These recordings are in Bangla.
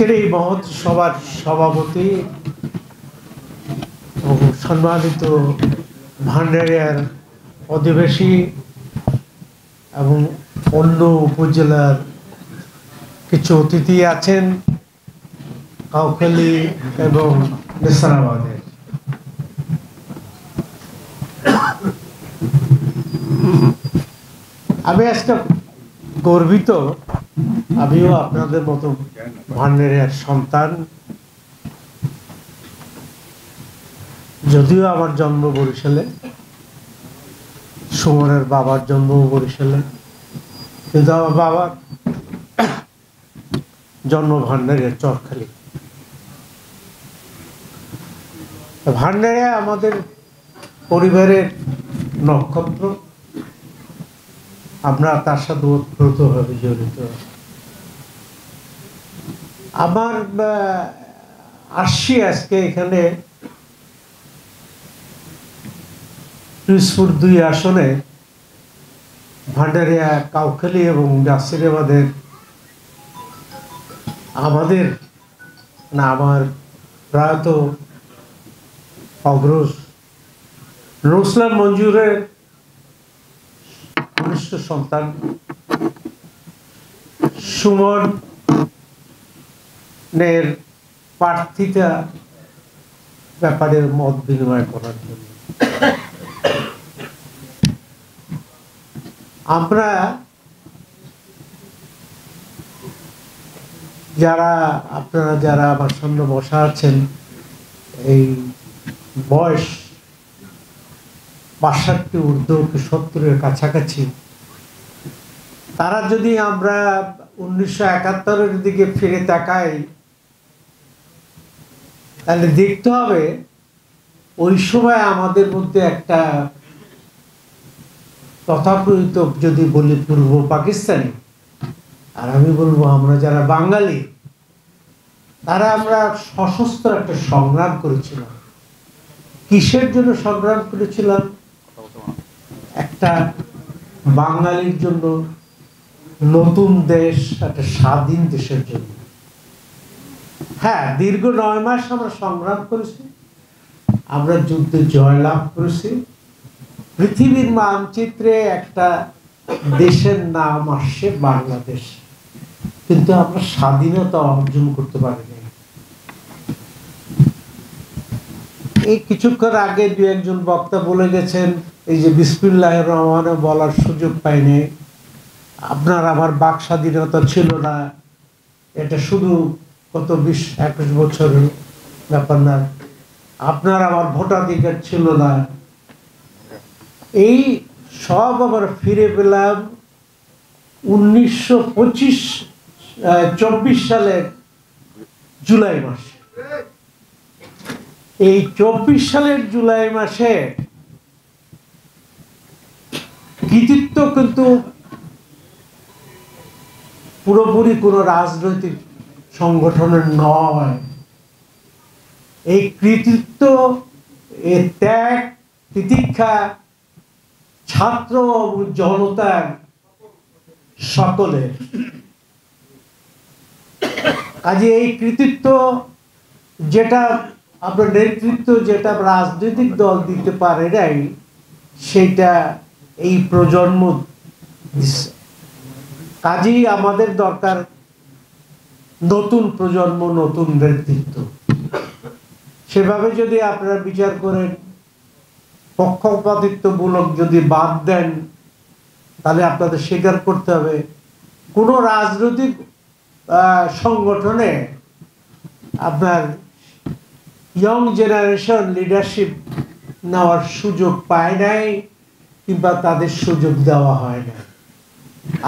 আজকের এই মহৎ সভার সভাপতি ও সম্মানিত ভান্ডারিয়ার অধিবাসী এবং অন্য উপজেলার কিছু অতিথি আছেন কাউখালী এবং নেসারাবাদের। আমি আজকে গর্বিত, আমিও আপনাদের মতো ভান্ডারিয়ার সন্তান। যদিও আমার জন্ম বরিশালে, সুমনের বাবার জন্ম বরিশালে, কিন্তু আমার বাবার জন্ম ভান্ডারিয়া চরখালী। ভান্ডারিয়া আমাদের পরিবারের নক্ষত্র, আমরা তার সাথে ওতপ্রোতভাবে জড়িত। আমার আসছি আজকে এখানে পিরোজপুর ২ আসনে ভান্ডারিয়া, কাউখালী এবং নাসিরাবাদের আমার প্রায়ত অগ্রজ রুসলাম মঞ্জুরের কনিষ্ঠ সন্তান সুমনের প্রার্থিতা ব্যাপারে মত বিনিময় করার জন্য আমরা আপনারা যারা আমার সামনে বসা আছেন, এই বয়স ৬২ ঊর্ধ্ব ৭০-এর কাছাকাছি, তারা যদি আমরা ১৯৭১-এর দিকে ফিরে তাকাই, তাহলে দেখতে হবে ওই সময় আমাদের মধ্যে একটা তথাকথিত, যদি বলি পূর্ব পাকিস্তানি, আর আমি বলবো আমরা যারা বাঙালি, তারা আমরা সশস্ত্র একটা সংগ্রাম করেছিলাম। কিসের জন্য সংগ্রাম করেছিলাম? একটা বাঙালির জন্য, নতুন দেশ, একটা স্বাধীন দেশের জন্য। হ্যাঁ, দীর্ঘ ৯ মাস আমরা সংগ্রাম করেছি, আমরা যুদ্ধে জয়লাভ করেছি। পৃথিবীর মানচিত্রে একটা দেশের নাম আসছে বাংলাদেশ, কিন্তু আমরা স্বাধীনতা অর্জন করতে পারিনি। এই কিছুক্ষণ আগে ২-১ জন বক্তা বলে গেছেন, এই যে বিসমিল্লাহির রহমানে বলার সুযোগ পাইনি, আপনার আমার বাক স্বাধীনতা ছিল না, এটা শুধু কত ২০-২১ বছরের ব্যাপার না, আপনার আমার ভোটাধিকার ছিল না। এই সব আবার ফিরে পেলাম ১৯২৪ সালের জুলাই মাসে। এই ২৪ সালের জুলাই মাসে কৃতিত্ব কিন্তু পুরোপুরি কোনো রাজনৈতিক সংগঠনের নয়। এই কৃতিত্ব, এ ত্যাগ তিতিক্ষা ছাত্র ও জনতার সকলের। কাজে এই কৃতিত্ব যেটা আপনার নেতৃত্ব, যেটা রাজনৈতিক দল দিতে পারে নাই, সেটা এই প্রজন্ম দিচ্ছে। কাজেই আমাদের দরকার নতুন প্রজন্ম, নতুন নেতৃত্ব। সেভাবে যদি আপনারা বিচার করেন, পক্ষপাতিত্বমূলক যদি বাদ দেন, তাহলে আপনাদের স্বীকার করতে হবে কোনো রাজনৈতিক সংগঠনে আপনার ইয়ং জেনারেশন লিডারশিপ নেওয়ার সুযোগ পায় নাই, কিংবা তাদের সুযোগ দেওয়া হয় না।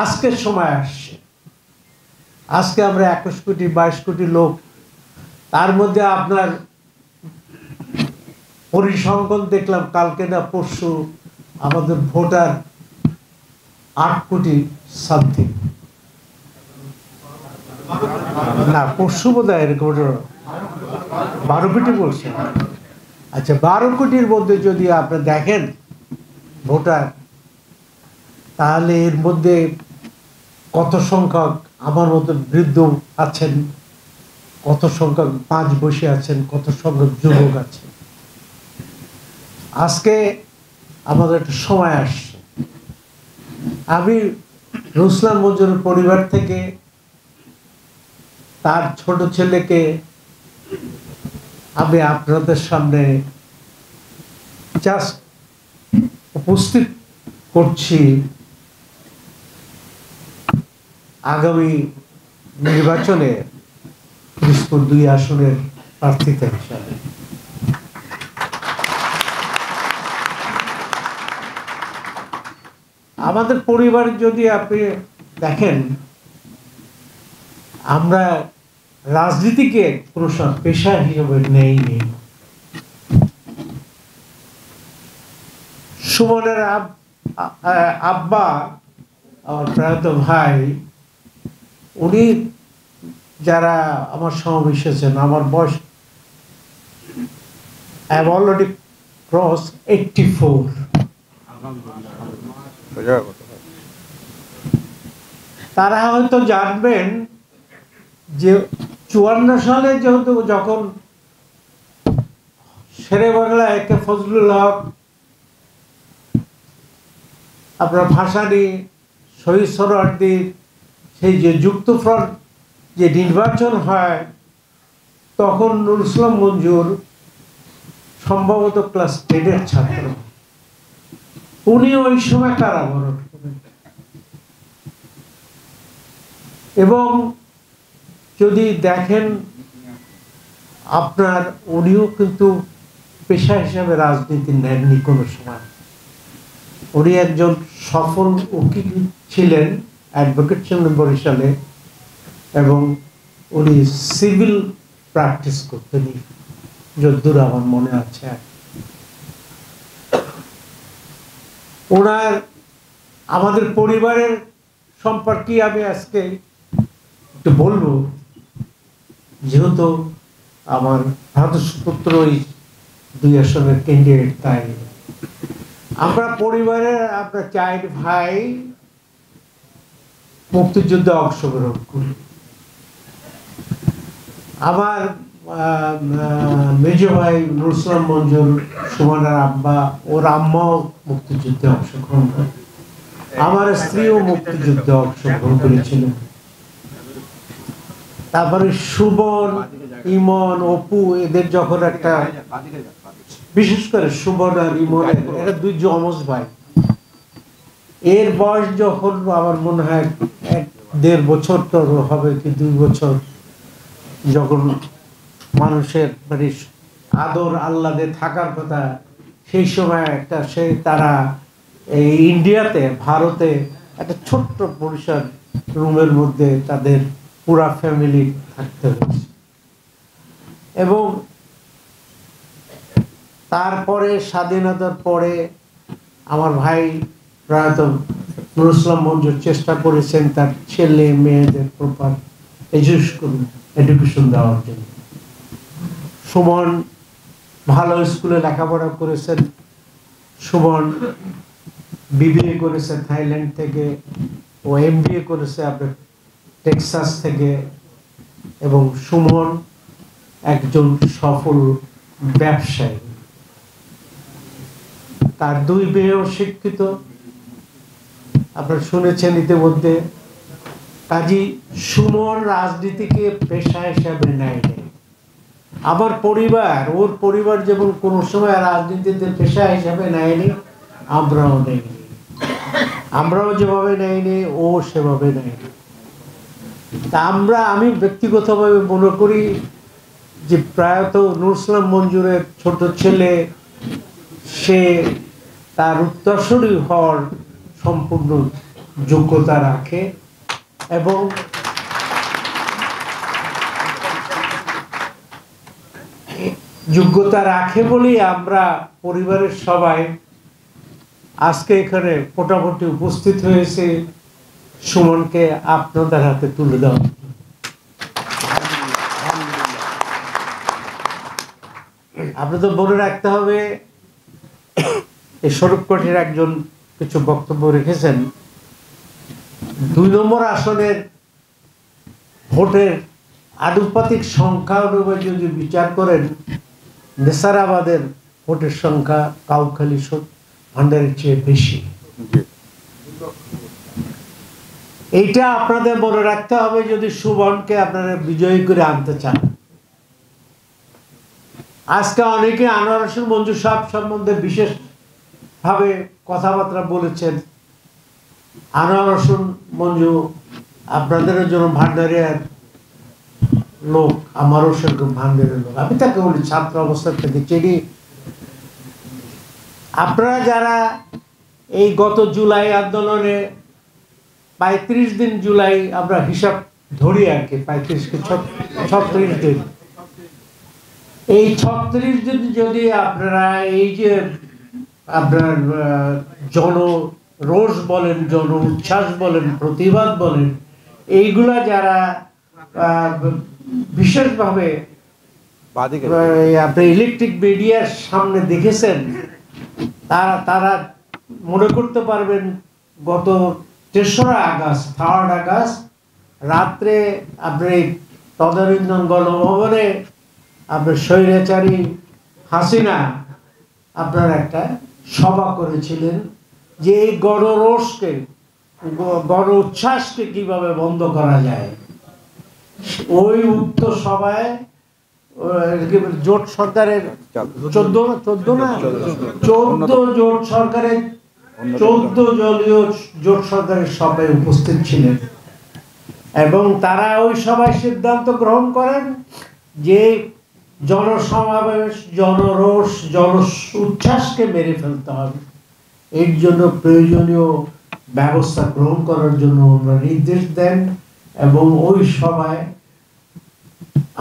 আজকের সময় আসছে, আজকে আমরা ২১ কোটি ২২ কোটি লোক, তার মধ্যে আপনার পরিসংখ্যান দেখলাম কালকে না পরশু, আমাদের ভোটার ৮ কোটি সামথিং, না পরশু বোধ হয় এরকম ১২ কোটি বলছে। আচ্ছা, ১২ কোটির মধ্যে যদি আপনি দেখেন ভোটার, তাহলে এর মধ্যে কত সংখ্যক আমার মতো বৃদ্ধ আছেন, কত সংখ্যক পাঁচ বসে আছেন, কত সংখ্যক যুবক আছে। আজকে আমাদের একটা সময় আসছে, আমি রুসলান মঞ্জুরের পরিবার থেকে তার ছোট ছেলেকে আমি আপনাদের সামনে জাস্ট উপস্থিত করছি আগামী নির্বাচনে পিরোজপুর 2 আসনের প্রার্থিতা হিসাবে। আমাদের পরিবার যদি আপনি দেখেন, আমরা রাজনীতিকে কোনো পেশা হিসেবে নেইনি। সুমনের আব্বা, আমার প্রয়াত ভাই, উনি যারা আমার সমাবেশে আছেন, আমার বয়স I have already crossed 84. তারা হয়তো জানবেন যে 54 সালে যেহেতু যখন শেরে বাংলা একে ফজলুল হক, আপনার ভাসানী, শহীদ সোহরাওয়ার্দীর সেই যে যুক্তফ্রন্ট যে নির্বাচন হয়, তখন নুরুল ইসলাম মঞ্জুর সম্ভবত ক্লাস 10-এর ছাত্র। উনি ওই সময় কারাবরণ করেন এবং যদি দেখেন আপনার, উনিও কিন্তু পেশা হিসাবে রাজনীতি নেননি কোনো সময়। উনি একজন সফল উকিল ছিলেন, অ্যাডভোকেট ছিলেন বরিশালে, এবং উনি সিভিল প্র্যাকটিস করতেন যদ্দূর আমার মনে আছে। ওনার আমাদের পরিবারের সম্পর্কে আমি আজকে একটু বলবো, যেহেতু আমার ভ্রাতুষ্পুত্র ওই 2 আসনের ক্যান্ডিডেট। তাই আমরা পরিবারের আমরা 4 ভাই মুক্তিযুদ্ধে অংশগ্রহণ করি। আমার মেজ ভাই নুরুল ইসলাম মঞ্জুর, সুমনের আব্বা, ওর আম্মাও মুক্তিযুদ্ধে অংশগ্রহণ করে। আমার স্ত্রীও মুক্তিযুদ্ধে অংশগ্রহণ করেছিল। তারপরে সুমন, ইমন, অপু, এদের যখন একটা, বিশেষ করে সুমন আর ইমনের, এরা 2 যমজ ভাই। এর বয়স যখন আমার মনে হয় 1-1.5 বছর তো হবে কি 2 বছর, যখন মানুষের মানে আদর আহ্লাদে থাকার কথা, সেই সময় একটা তারা এই ইন্ডিয়াতে, ভারতে একটা ছোট্ট পরিসর রুমের মধ্যে তাদের পুরা ফ্যামিলি থাকতে হয়েছে। এবং তারপরে স্বাধীনতার পরে আমার ভাই প্রয়াত নুরুল ইসলাম মঞ্জুর চেষ্টা করেছেন তার ছেলে মেয়েদের প্রপার এডুকেশন দেওয়ার জন্য। সুমন ভালো স্কুলে লেখাপড়া করেছেন। সুমন বিবিএ করেছে থাইল্যান্ড থেকে, ও এমবিএ করেছে আপনার টেক্সাস থেকে, এবং সুমন একজন সফল ব্যবসায়ী। তার 2 মেয়েও শিক্ষিত, আপনারা শুনেছেন ইতিমধ্যে। কাজী সুমন রাজনীতিকে পেশা হিসাবে নেয়নি। আমার পরিবার, ওর পরিবার যেমন কোনো সময় রাজনীতিতে পেশা হিসাবে নেয়নি, আমরাও নেইনি। আমরাও যেভাবে নেইনি, ও সেভাবে নেয়নি। তা আমি ব্যক্তিগতভাবে মনে করি যে প্রয়াত নুরুল ইসলাম মঞ্জুরের ছোট ছেলে, সে তার উত্তরসূরি হওয়ার সম্পূর্ণ যোগ্যতা রাখে, এবং যোগ্যতা রাখে বলেই আমরা পরিবারের সবাই আজকে এখানে মোটামুটি উপস্থিত হয়েছে সুমনকে আপনাদের হাতে তুলে দেওয়া। আপনাদের মনে রাখতে হবে, এই স্বরূপ কোটির একজন কিছু বক্তব্য রেখেছেন, 2 নম্বর আসনের ভোটের আনুপাতিক সংখ্যা অনুযায়ী যদি বিচার করেন, নেসারাবাদের ভোটের সংখ্যা কাউখালী ভান্ডারের চেয়ে বেশি। এইটা আপনাদের মনে রাখতে হবে যদি সুবনকে আপনারা বিজয়ী করে আনতে চান। আজকে অনেকে আনোয়ার হোসেন মঞ্জু সাহেব সম্বন্ধে বিশেষভাবে কথাবার্তা বলেছেন। আনোয়ার হোসেন মঞ্জু আপনাদের জন্য ভান্ডারিয়ার লোক, আমারও সেরকম ভান্ডারের লোক। আমি তাকে বলি ছাত্র অবস্থা থেকে চিনি। আপনারা যারা এই গত জুলাই আন্দোলনে 35 দিন, জুলাই আমরা হিসাব ধরি আর কি, 35 কি 36 দিন, এই 36 দিন যদি আপনারা এই যে আপনার জনরোষ বলেন, জন উচ্ছ্বাস বলেন, প্রতিবাদ বলেন, এইগুলা যারা বিশেষভাবে আপনি ইলেকট্রিক মিডিয়ার সামনে দেখেছেন, তারা মনে করতে পারবেন গত 3রা আগস্ট, 3rd আগস্ট রাত্রে আপনি তদানীন্তন গণভবনে আপনার স্বৈরাচারী হাসিনা আপনার একটা সভা করেছিলেন যে এই গণরোষকে, গণ উচ্ছ্বাসকে কিভাবে বন্ধ করা যায়। ওই উক্ত সভায় জোট সরকারের 14 জোট সরকারের 14 দলীয় জোট সরকারের সভায় উপস্থিত ছিলেন এবং তারা ওই সভায় সিদ্ধান্ত গ্রহণ করেন যে জনসমাবেশ, জনরোষ, জন উচ্ছ্বাসকে মেরে ফেলতে হবে। এর জন্য প্রয়োজনীয় ব্যবস্থা গ্রহণ করার জন্য ওনারা নির্দেশ দেন এবং ওই সভায়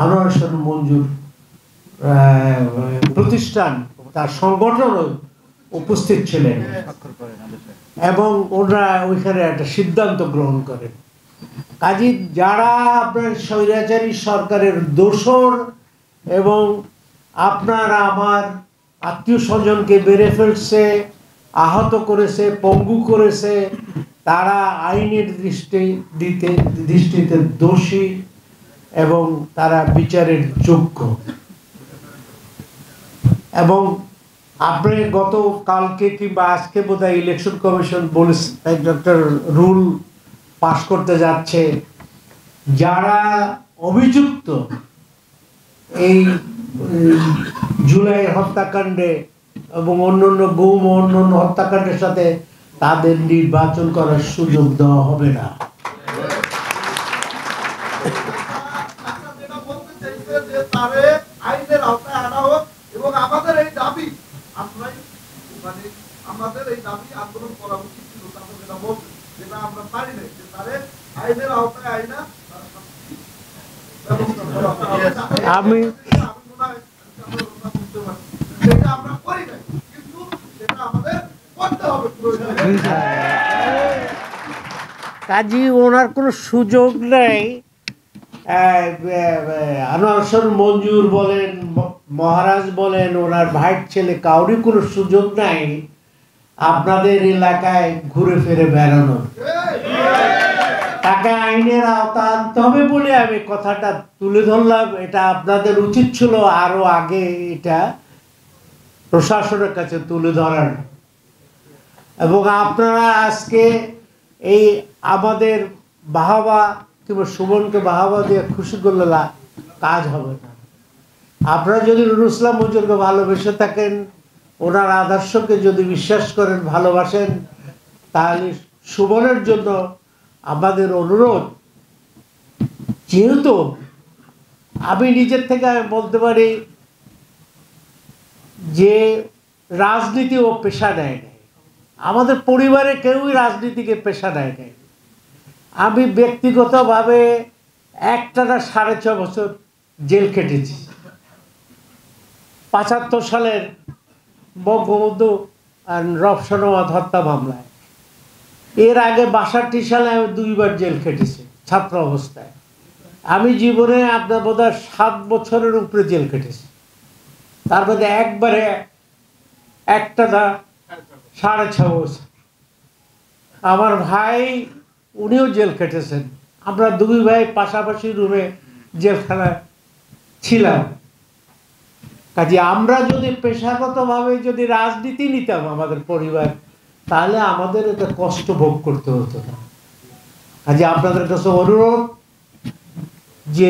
আনোয়ার হোসেন মঞ্জুর প্রতিষ্ঠান, তার সংগঠন উপস্থিত ছিলেন এবং ওনারা ওইখানে একটা সিদ্ধান্ত গ্রহণ করেন। কাজী যারা আপনার স্বৈরাচারী সরকারের দোসর এবং আপনার আমার আত্মীয় স্বজনকে মেরে ফেলছে, আহত করেছে, পঙ্গু করেছে, তারা আইনের দৃষ্টিতে দোষী এবং তারা বিচারের যোগ্য। এবং আপনি গত কালকে কিংবা আজকে বোধহয় ইলেকশন কমিশন বলেছে, একটা রুল পাশ করতে যাচ্ছে, যারা অভিযুক্ত এই জুলাই হত্যাকাণ্ডে এবং অন্যান্য গুম ও অন্যান্য হত্যাকাণ্ডের সাথে, তাদের নির্বাচন করার সুযোগ দেওয়া হবে না। আমি কাজী ওনার কোনো সুযোগ নেই। আনোয়ার হোসেন মঞ্জুর বলেন, মহারাজ বলেন, ওনার ভাইয়ের ছেলে, কাউরই কোনো সুযোগ নাই আপনাদের এলাকায় ঘুরে ফিরে বেড়ানোর। তাকে আইনের আওতা আনতে হবে বলে আমি কথাটা তুলে ধরলাম। এটা আপনাদের উচিত ছিল আরো আগে এটা প্রশাসনের কাছে তুলে ধরার। এবং আপনারা আজকে এই আমাদের বাহাবা কিংবা সুমনকে বাহাবা দিয়ে খুশি করলে কাজ হবে না। আপনারা যদি নুরুল ইসলাম মঞ্জুরকে ভালোবেসে থাকেন, ওনার আদর্শকে যদি বিশ্বাস করেন, ভালোবাসেন, তাহলে সুমনের জন্য আমাদের অনুরোধ, যেহেতু আমি নিজের থেকে আমি বলতে পারি যে রাজনীতি ও পেশা নেয় নাই, আমাদের পরিবারে কেউই রাজনীতিকে পেশা নেয় নাই। আমি ব্যক্তিগতভাবে একটানা 6.5 বছর জেল খেটেছি 75 সালের বঙ্গবন্ধু আর রফসানাওয়াত হত্যা মামলায়। এর আগে 62 সালে আমি 2বার জেল খেটেছি ছাত্র অবস্থায়। আমি জীবনে আপনার বোধহয় 7 বছরের উপরে জেল খেটেছি। তার মধ্যে একবারে একটানা 6.5 বছর। আমার ভাই উনিও জেল খেটেছেন। আমরা 2 ভাই পাশাপাশি রুমে জেলখানায় ছিলাম। কাজে আমরা যদি পেশাগতভাবে যদি রাজনীতি নিতাম আমাদের পরিবার, তাহলে আমাদের এটা কষ্ট ভোগ করতে হতো না। কাজে আপনাদের কাছে অনুরোধ যে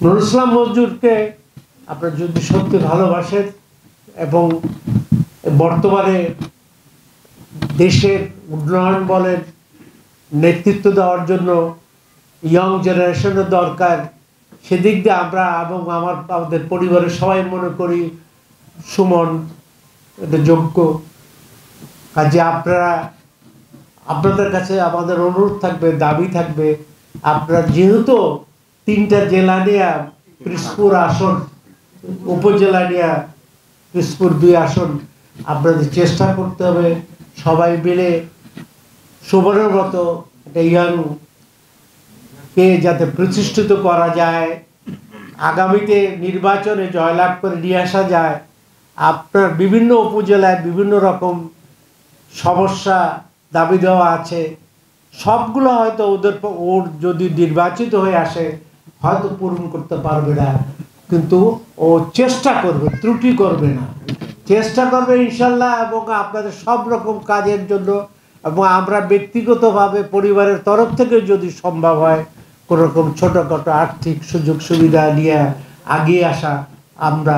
নুরুল ইসলাম মঞ্জুরকে আপনারা যদি সত্যি ভালোবাসেন এবং বর্তমানে দেশের উন্নয়ন বলেন, নেতৃত্ব দেওয়ার জন্য ইয়ং জেনারেশনের দরকার, সেদিক দিয়ে আমরা এবং আমাদের পরিবারের সবাই মনে করি সুমন এটা যোগ্য। কাজে আপনাদের কাছে আমাদের অনুরোধ থাকবে, দাবি থাকবে, আপনারা যেহেতু 3টা জেলা নিয়ে পিরোজপুর আসন, উপজেলা নিয়ে পিরোজপুর 2 আসন, আপনাদের চেষ্টা করতে হবে সবাই মিলে সুমনের মতো একটা ইয়াংকে যাতে প্রতিষ্ঠিত করা যায়, আগামীতে নির্বাচনে জয়লাভ করে নিয়ে আসা যায়। আপনার বিভিন্ন উপজেলায় বিভিন্ন রকম সমস্যা দাবি দেওয়া আছে, সবগুলো হয়তো ওর যদি নির্বাচিত হয়ে আসে হয়তো পূরণ করতে পারবে না, কিন্তু ও চেষ্টা করবে, ত্রুটি করবে না, চেষ্টা করবে ইনশাল্লাহ। এবং আপনাদের সব রকম কাজের জন্য এবং আমরা ব্যক্তিগতভাবে পরিবারের তরফ থেকে যদি সম্ভব হয় কোনো রকম ছোটোখাটো আর্থিক সুযোগ সুবিধা নিয়ে এগিয়ে আসা, আমরা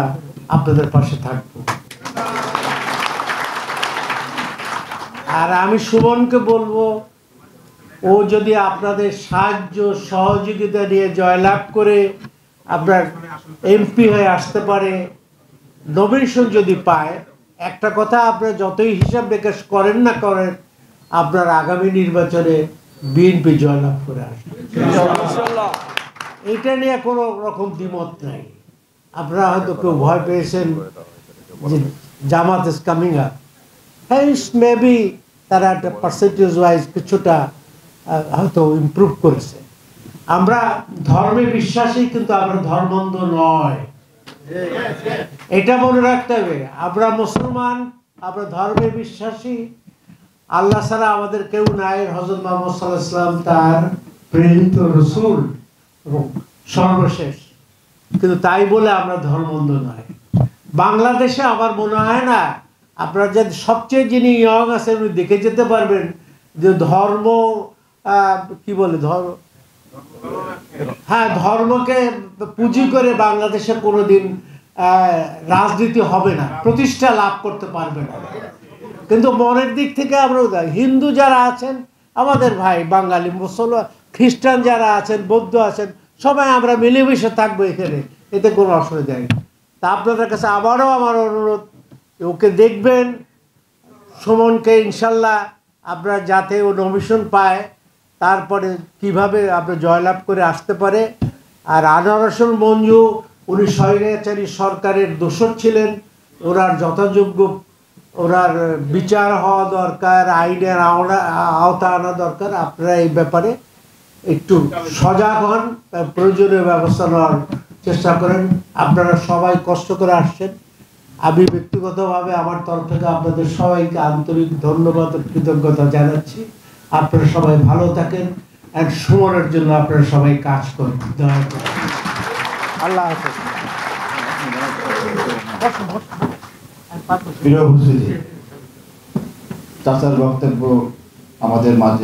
আপনাদের পাশে থাকব। আর আমি সুমনকে বলবো, ও যদি আপনাদের সাহায্য সহযোগিতা নিয়ে জয়লাভ করে আপনার এমপি হয়ে আসতে পারে, নমিনেশন যদি পায়, একটা কথা আপনারা যতই হিসাব নিকাশ করেন না করেন, আপনার আগামী নির্বাচনে বিএনপি জয়লাভ করে আসবে এটা নিয়ে কোনো রকম দ্বিমত নাই। আপনারা হয়তো কেউ ভয় পেয়েছেন যে জামাত ইজ কামিং আপ, মেবি তারা একটা পার্সেন্টেজ ওয়াইজ কিছুটা হয়তো ইমপ্রুভ করেছে। আমরা ধর্মে বিশ্বাসী, কিন্তু আমরা ধর্মান্ধ নয়, এটা মনে রাখতে হবে। আমরা মুসলমান, আমরা ধর্মে বিশ্বাসী, আল্লাহ ছাড়া আমাদের কেউ নাই, হযরত মুহাম্মদ সাল্লাল্লাহু আলাইহি ওয়াসাল্লাম তার প্রেরিত রাসূল এবং সর্বশেষ, কিন্তু তাই বলে আমরা ধর্মান্ধ নয়। বাংলাদেশে আমার মনে হয় না আপনারা যে সবচেয়ে যিনি ইয়ং আছেন উনি দেখে যেতে পারবেন যে ধর্ম কি বলে ধর্মকে পুঁজি করে বাংলাদেশে কোনোদিন রাজনীতি হবে না, প্রতিষ্ঠা লাভ করতে পারবে না। কিন্তু মনের দিক থেকে আমরা হিন্দু যারা আছেন আমাদের ভাই, বাঙালি, মুসলমান, খ্রিস্টান যারা আছেন, বৌদ্ধ আছেন, সবাই আমরা মিলেমিশে থাকবো এখানে, এতে কোনো অসুবিধা নেই। তা আপনাদের কাছে আবারও আমার অনুরোধ, ওকে দেখবেন, সুমনকে ইনশাল্লাহ আপনারা যাতে ও নমিনেশন পায়, তারপরে কিভাবে আপনার জয়লাভ করে আসতে পারে। আর আনোয়ার হোসেন মঞ্জু উনি স্বৈরাচারী সরকারের দোসর ছিলেন, ওনার যথাযোগ্য ওনার বিচার হওয়া দরকার, আইনের আওতা আনা দরকার। আপনারা এই ব্যাপারে একটু সজাগ হন, প্রয়োজনীয় ব্যবস্থা নেওয়ার চেষ্টা করেন। আপনারা সবাই কষ্ট করে আসছেন, আমি ব্যক্তিগতভাবে আমার তরফ থেকে আপনাদের সবাইকে আন্তরিক ধন্যবাদ ও কৃতজ্ঞতা জানাচ্ছি। আপনারা সবাই ভালো থাকেন, আর সুমনের জন্য আপনারা সবাই কাজ করেন, দয়া করে। আল্লাহ হাফেজ। প্রিয় উপস্থিতি, চাচার বক্তব্য আমাদের মাঝে